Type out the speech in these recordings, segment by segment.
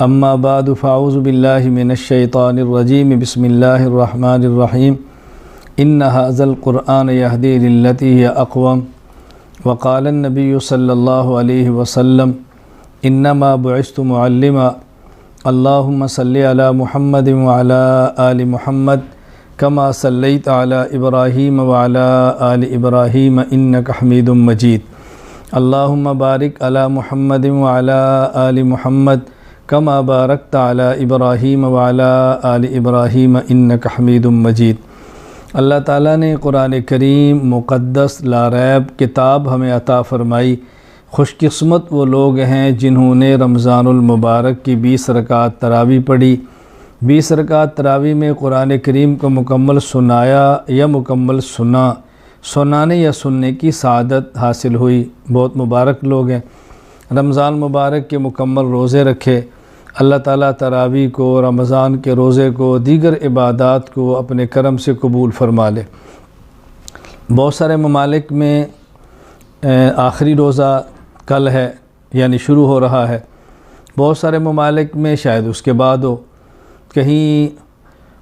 اما بعد فاعوذ باللہ من الشیطان الرجیم بسم اللہ الرحمن الرحیم ان ھذا القرآن یہدی للتی ہی اقوم وقال النبی صلی اللہ علیہ وسلم انما بعثت معلما اللہم صلی علی محمد وعلی آل محمد کما صلیت علی ابراہیم وعلی آل ابراہیم انک حمید مجید اللہم بارک علی محمد وعلی آل محمد کما بارکت علی ابراہیم وعلی آل ابراہیم انک حمید مجید۔ اللہ تعالیٰ نے قرآن کریم مقدس لا ریب کتاب ہمیں عطا فرمائی۔ خوش قسمت وہ لوگ ہیں جنہوں نے رمضان المبارک کی 20 رکعت تراویح پڑھی۔ 20 رکعت تراویح میں قرآن کریم کو مکمل سنایا یا مکمل سنانے یا سننے کی سعادت حاصل ہوئی۔ بہت مبارک لوگ ہیں۔ رمضان مبارک کے مکمل روزے رکھے۔ اللہ تعالیٰ تراویح کو، رمضان کے روزے کو، دیگر عبادات کو اپنے کرم سے قبول فرما لے۔ بہت سارے ممالک میں آخری روزہ کل ہے، یعنی شروع ہو رہا ہے۔ بہت سارے ممالک میں شاید اس کے بعد ہو۔ کہیں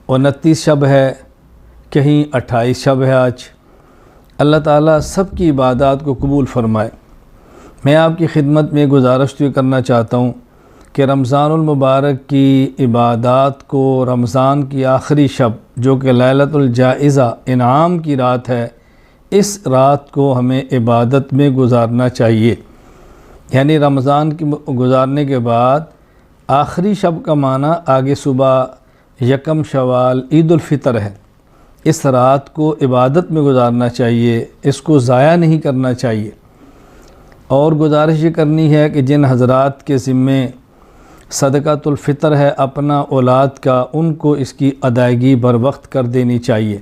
29 شب ہے، کہیں 28 شب ہے آج۔ اللہ تعالیٰ سب کی عبادات کو قبول فرمائے۔ میں آپ کی خدمت میں گزارش یہ کرنا چاہتا ہوں کہ رمضان المبارک کی عبادات کو رمضان کی آخری شب جو کہ لیلۃ الجائزہ انعام کی رات ہے، اس رات کو ہمیں عبادت میں گزارنا چاہیے۔ یعنی رمضان کی گزارنے کے بعد آخری شب کا معنی آگے صبح یکم شوال عید الفطر ہے۔ اس رات کو عبادت میں گزارنا چاہیے، اس کو ضائع نہیں کرنا چاہیے۔ اور گزارش یہ کرنی ہے کہ جن حضرات کے ذمے صدقۃ الفطر ہے اپنا اولاد کا، ان کو اس کی ادائیگی بر وقت کر دینی چاہیے۔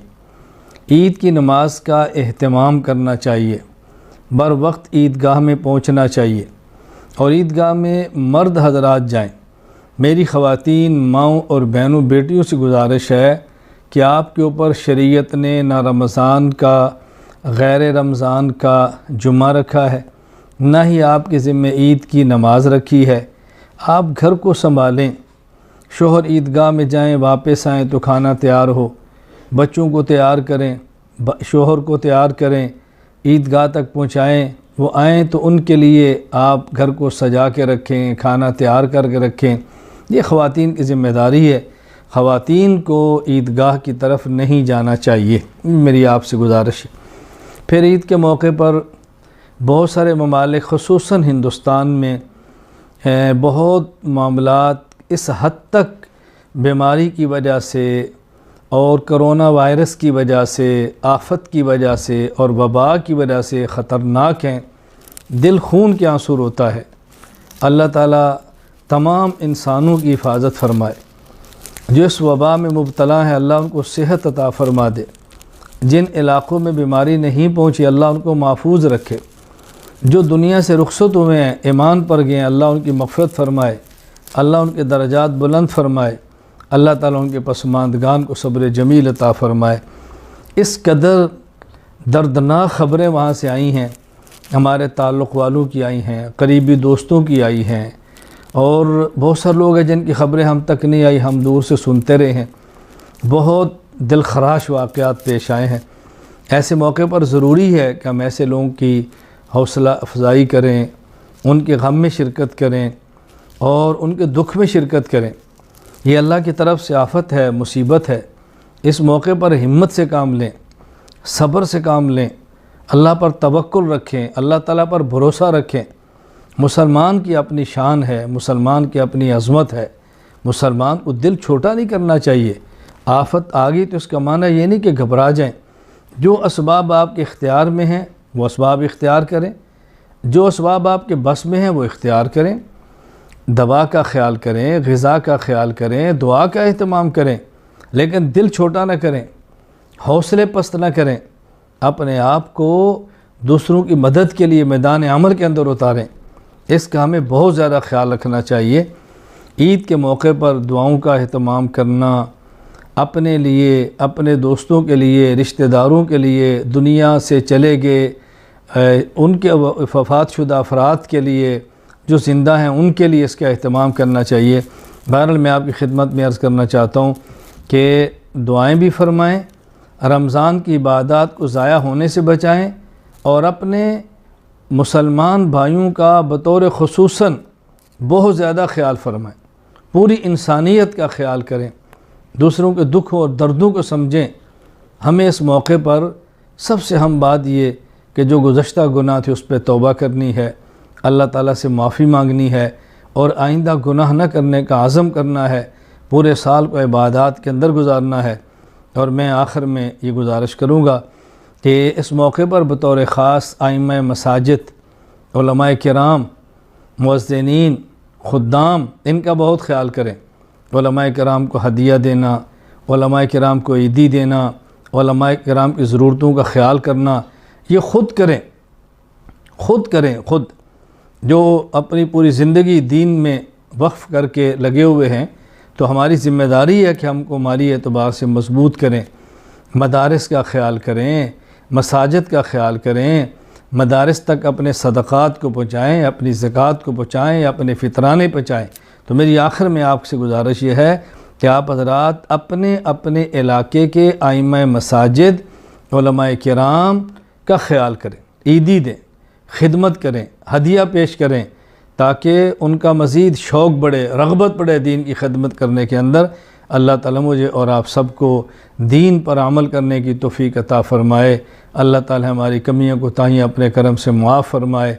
عید کی نماز کا اہتمام کرنا چاہیے، بر وقت عیدگاہ میں پہنچنا چاہیے، اور عیدگاہ میں مرد حضرات جائیں۔ میری خواتین ماؤں اور بہنوں بیٹیوں سے گزارش ہے کہ آپ کے اوپر شریعت نے نہ رمضان کا غیر رمضان کا جمعہ رکھا ہے، نہ ہی آپ کے ذمہ عید کی نماز رکھی ہے۔ آپ گھر کو سنبھالیں، شوہر عیدگاہ میں جائیں، واپس آئیں تو کھانا تیار ہو، بچوں کو تیار کریں، شوہر کو تیار کریں، عیدگاہ تک پہنچائیں، وہ آئیں تو ان کے لیے آپ گھر کو سجا کے رکھیں، کھانا تیار کر کے رکھیں۔ یہ خواتین کی ذمہ داری ہے۔ خواتین کو عیدگاہ کی طرف نہیں جانا چاہیے، میری آپ سے گزارش ہے۔ پھر عید کے موقع پر بہت سارے ممالک خصوصاً ہندوستان میں بہت معاملات اس حد تک بیماری کی وجہ سے اور کرونا وائرس کی وجہ سے، آفت کی وجہ سے اور وبا کی وجہ سے خطرناک ہیں، دل خون کے آنسو روتا ہے۔ اللہ تعالیٰ تمام انسانوں کی حفاظت فرمائے۔ جو اس وبا میں مبتلا ہیں اللہ ان کو صحت عطا فرما دے۔ جن علاقوں میں بیماری نہیں پہنچی اللہ ان کو محفوظ رکھے۔ جو دنیا سے رخصت ہوئے ہیں، ایمان پر گئے ہیں، اللہ ان کی مغفرت فرمائے، اللہ ان کے درجات بلند فرمائے، اللہ تعالیٰ ان کے پسماندگان کو صبر جمیل عطا فرمائے۔ اس قدر دردناک خبریں وہاں سے آئی ہیں، ہمارے تعلق والوں کی آئی ہیں، قریبی دوستوں کی آئی ہیں، اور بہت سارے لوگ ہیں جن کی خبریں ہم تک نہیں آئی، ہم دور سے سنتے رہے ہیں۔ بہت دل خراش واقعات پیش آئے ہیں۔ ایسے موقع پر ضروری ہے کہ ہم ایسے لوگوں کی حوصلہ افزائی کریں، ان کے غم میں شرکت کریں اور ان کے دکھ میں شرکت کریں۔ یہ اللہ کی طرف سے آفت ہے، مصیبت ہے۔ اس موقع پر ہمت سے کام لیں، صبر سے کام لیں، اللہ پر توکل رکھیں، اللہ تعالیٰ پر بھروسہ رکھیں۔ مسلمان کی اپنی شان ہے، مسلمان کی اپنی عظمت ہے۔ مسلمان کو دل چھوٹا نہیں کرنا چاہیے۔ آفت آ گئی تو اس کا معنی یہ نہیں کہ گھبرا جائیں۔ جو اسباب آپ کے اختیار میں ہیں وہ اسباب اختیار کریں، جو اسباب آپ کے بس میں ہیں وہ اختیار کریں۔ دوا کا خیال کریں، غذا کا خیال کریں، دعا کا اہتمام کریں، لیکن دل چھوٹا نہ کریں، حوصلے پست نہ کریں۔ اپنے آپ کو دوسروں کی مدد کے لیے میدان عمل کے اندر اتاریں۔ اس کا ہمیں بہت زیادہ خیال رکھنا چاہیے۔ عید کے موقع پر دعاؤں کا اہتمام کرنا، اپنے لیے، اپنے دوستوں کے لیے، رشتہ داروں کے لیے، دنیا سے چلے گئے ان کے وفات شدہ افراد کے لیے، جو زندہ ہیں ان کے لیے اس کا اہتمام کرنا چاہیے۔ بہرحال میں آپ کی خدمت میں عرض کرنا چاہتا ہوں کہ دعائیں بھی فرمائیں، رمضان کی عبادات کو ضائع ہونے سے بچائیں، اور اپنے مسلمان بھائیوں کا بطور خصوصاً بہت زیادہ خیال فرمائیں، پوری انسانیت کا خیال کریں، دوسروں کے دکھ اور دردوں کو سمجھیں۔ ہمیں اس موقع پر سب سے اہم بات یہ کہ جو گزشتہ گناہ تھے اس پہ توبہ کرنی ہے، اللہ تعالیٰ سے معافی مانگنی ہے، اور آئندہ گناہ نہ کرنے کا عزم کرنا ہے، پورے سال کو عبادات کے اندر گزارنا ہے۔ اور میں آخر میں یہ گزارش کروں گا کہ اس موقع پر بطور خاص ائمہ مساجد، علماء کرام، مؤذنین، خدام، ان کا بہت خیال کریں۔ علماء کرام کو ہدیہ دینا، علماء کرام کو عیدی دینا، علماء کرام کی ضرورتوں کا خیال کرنا، یہ خود کریں، خود جو اپنی پوری زندگی دین میں وقف کر کے لگے ہوئے ہیں، تو ہماری ذمہ داری ہے کہ ہم کو مالی اعتبار سے مضبوط کریں، مدارس کا خیال کریں، مساجد کا خیال کریں، مدارس تک اپنے صدقات کو پہنچائیں، اپنی زکوٰۃ کو پہنچائیں، اپنے فطرانے پہنچائیں۔ تو میری آخر میں آپ سے گزارش یہ ہے کہ آپ حضرات اپنے اپنے علاقے کے ائمہ مساجد، علماء کرام کا خیال کریں، عیدی دیں، خدمت کریں، ہدیہ پیش کریں، تاکہ ان کا مزید شوق بڑھے، رغبت بڑھے دین کی خدمت کرنے کے اندر۔ اللہ تعالیٰ مجھے اور آپ سب کو دین پر عمل کرنے کی توفیق عطا فرمائے۔ اللہ تعالیٰ ہماری کمیوں کو تائیں اپنے کرم سے معاف فرمائے۔